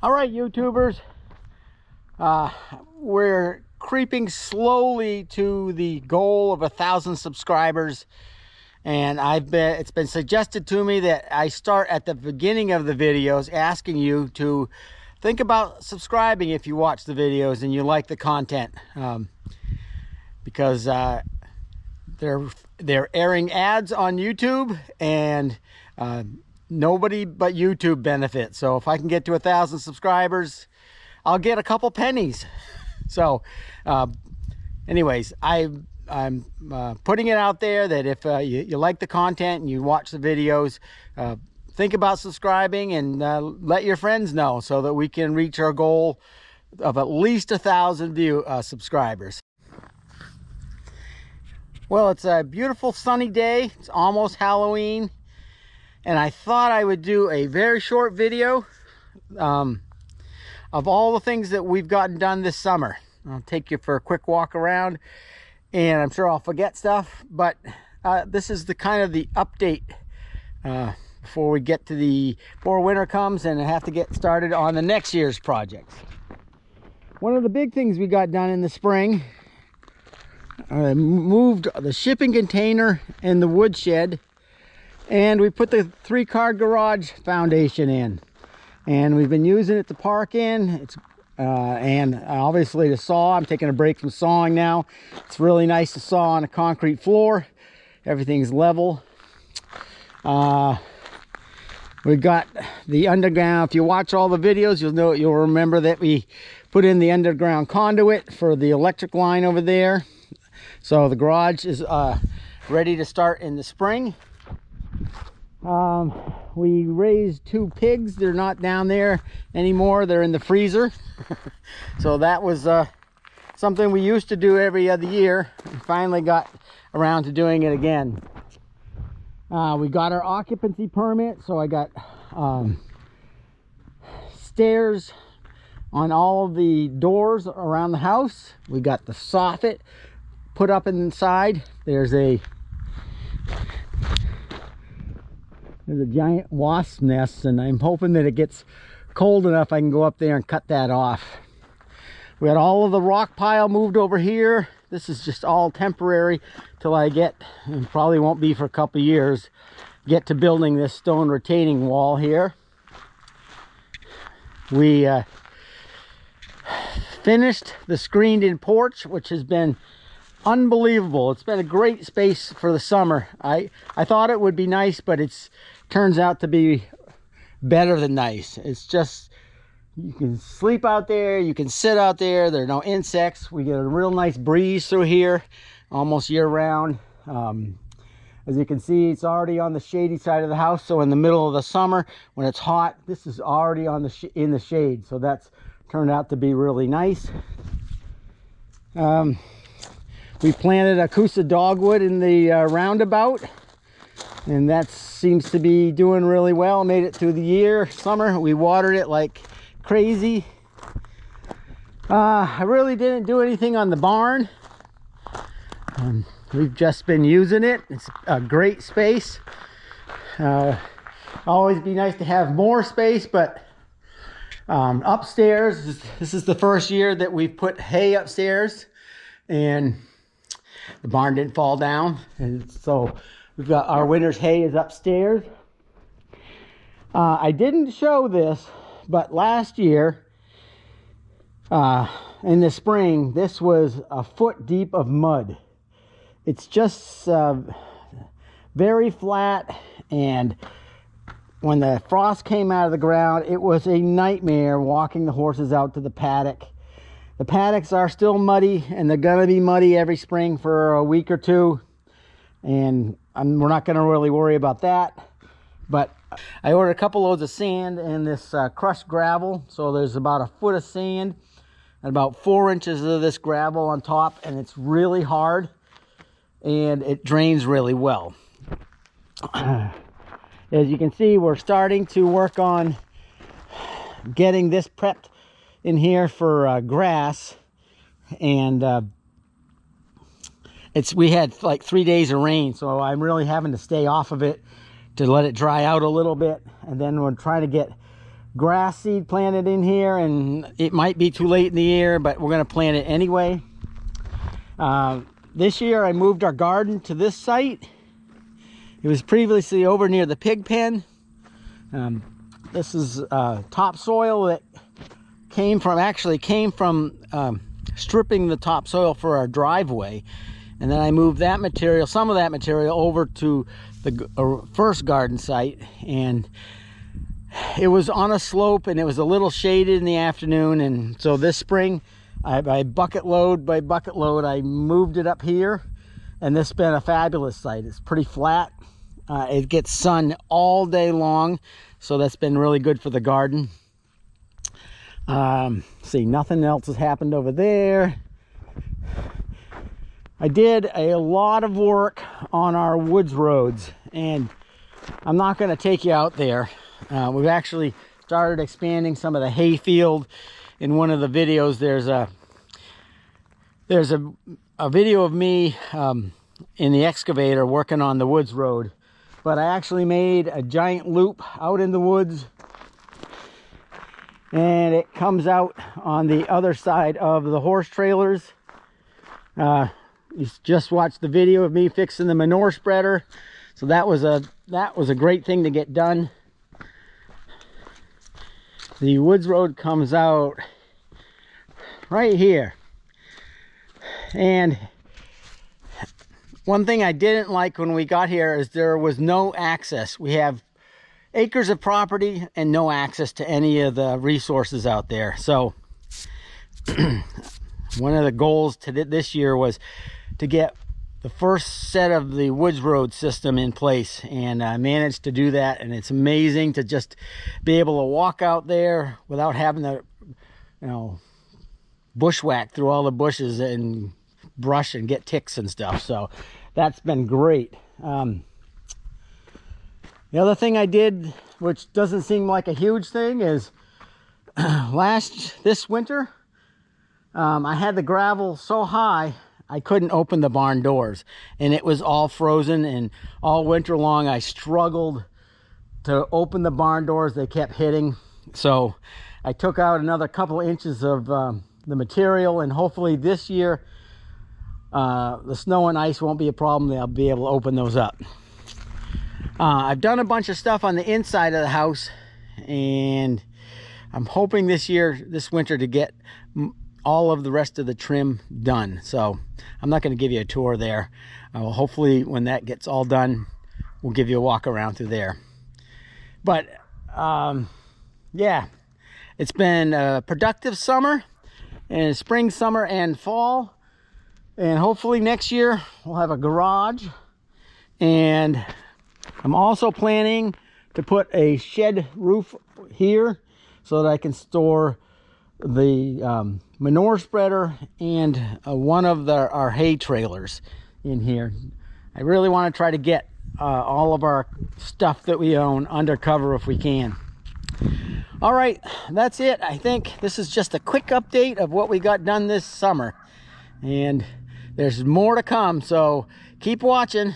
All right, YouTubers, we're creeping slowly to the goal of 1,000 subscribers, and it's been suggested to me that I start at the beginning of the videos asking you to think about subscribing if you watch the videos and you like the content, because they're airing ads on YouTube, and nobody but YouTube benefits. So if I can get to 1,000 subscribers, I'll get a couple pennies. So anyways, I'm putting it out there that if you like the content and you watch the videos, think about subscribing and let your friends know so that we can reach our goal of at least 1,000 subscribers. Well, it's a beautiful sunny day. It's almost Halloween, and I thought I would do a very short video of all the things that we've gotten done this summer. I'll take you for a quick walk around, and I'm sure I'll forget stuff, but this is the kind of the update before we get to before winter comes and I have to get started on the next year's projects. One of the big things we got done in the spring, I moved the shipping container and the woodshed, and we put the 3-car garage foundation in, and we've been using it to park in. And obviously to saw. I'm taking a break from sawing now. It's really nice to saw on a concrete floor. Everything's level. We got the underground. If you watch all the videos, you'll remember that we put in the underground conduit for the electric line over there. So the garage is ready to start in the spring. We raised 2 pigs. They're not down there anymore. They're in the freezer. So that was something we used to do every other year, and finally got around to doing it again. We got our occupancy permit, so I got stairs on all of the doors around the house. We got the soffit put up inside. There's a giant wasp nest, and I'm hoping that it gets cold enough I can go up there and cut that off. We had all of the rock pile moved over here. This is just all temporary till I get, and probably won't be for a couple of years, get to building this stone retaining wall here. We finished the screened-in porch, which has been unbelievable. It's been a great space for the summer. I thought it would be nice, but it's turns out to be better than nice. It's just, you can sleep out there, you can sit out there, there are no insects. We get a real nice breeze through here almost year round. As you can see, it's already on the shady side of the house, so in the middle of the summer when it's hot, this is already on in the shade, so that's turned out to be really nice. We planted a Coosa dogwood in the roundabout, and that seems to be doing really well. Made it through the summer. We watered it like crazy. I really didn't do anything on the barn. We've just been using it. It's a great space. Always be nice to have more space, but upstairs, this is the first year that we've put hay upstairs, and the barn didn't fall down, and so we've got our winter's hay is upstairs. I didn't show this, but last year in the spring, this was a foot deep of mud. It's just very flat, and when the frost came out of the ground, it was a nightmare walking the horses out to the paddock. The paddocks are still muddy, and they're gonna be muddy every spring for a week or two, and we're not gonna really worry about that. But I ordered a couple loads of sand and this crushed gravel, so there's about a foot of sand and about 4 inches of this gravel on top, and it's really hard and it drains really well. As you can see, we're starting to work on getting this prepped in here for grass, and we had like 3 days of rain, so I'm really having to stay off of it to let it dry out a little bit, and then we're trying to get grass seed planted in here, and it might be too late in the year, but we're going to plant it anyway. This year I moved our garden to this site. It was previously over near the pig pen. This is topsoil that came from stripping the topsoil for our driveway, and then I moved that material, some of that material, over to the first garden site, and it was on a slope and it was a little shaded in the afternoon, and so this spring by bucket load I moved it up here, and this has been a fabulous site. It's pretty flat. It gets sun all day long, so that's been really good for the garden. See, nothing else has happened over there. I did a lot of work on our woods roads, and I'm not going to take you out there. We've actually started expanding some of the hay field. In one of the videos, there's a video of me in the excavator working on the woods road, but I actually made a giant loop out in the woods, and it comes out on the other side of the horse trailers. You just watched the video of me fixing the manure spreader, so that was a great thing to get done. The woods road comes out right here, and one thing I didn't like when we got here is there was no access. We have acres of property and no access to any of the resources out there. So one of the goals to this year was to get the first set of the woods road system in place, and I managed to do that, and it's amazing to just be able to walk out there without having to, bushwhack through all the bushes and brush and get ticks and stuff. So that's been great. The other thing I did, which doesn't seem like a huge thing, is this winter I had the gravel so high I couldn't open the barn doors, and it was all frozen, and all winter long I struggled to open the barn doors. They kept hitting, so I took out another couple inches of the material, and hopefully this year the snow and ice won't be a problem. I'll be able to open those up. I've done a bunch of stuff on the inside of the house, and I'm hoping this winter to get all of the rest of the trim done. So I'm not going to give you a tour there. Hopefully when that gets all done, we'll give you a walk around through there. But yeah, it's been a productive summer, and spring, summer, and fall, and hopefully next year we'll have a garage. And I'm also planning to put a shed roof here so that I can store the manure spreader and one of our hay trailers in here. I really want to try to get all of our stuff that we own undercover if we can. All right, that's it. I think this is just a quick update of what we got done this summer, and there's more to come, so keep watching.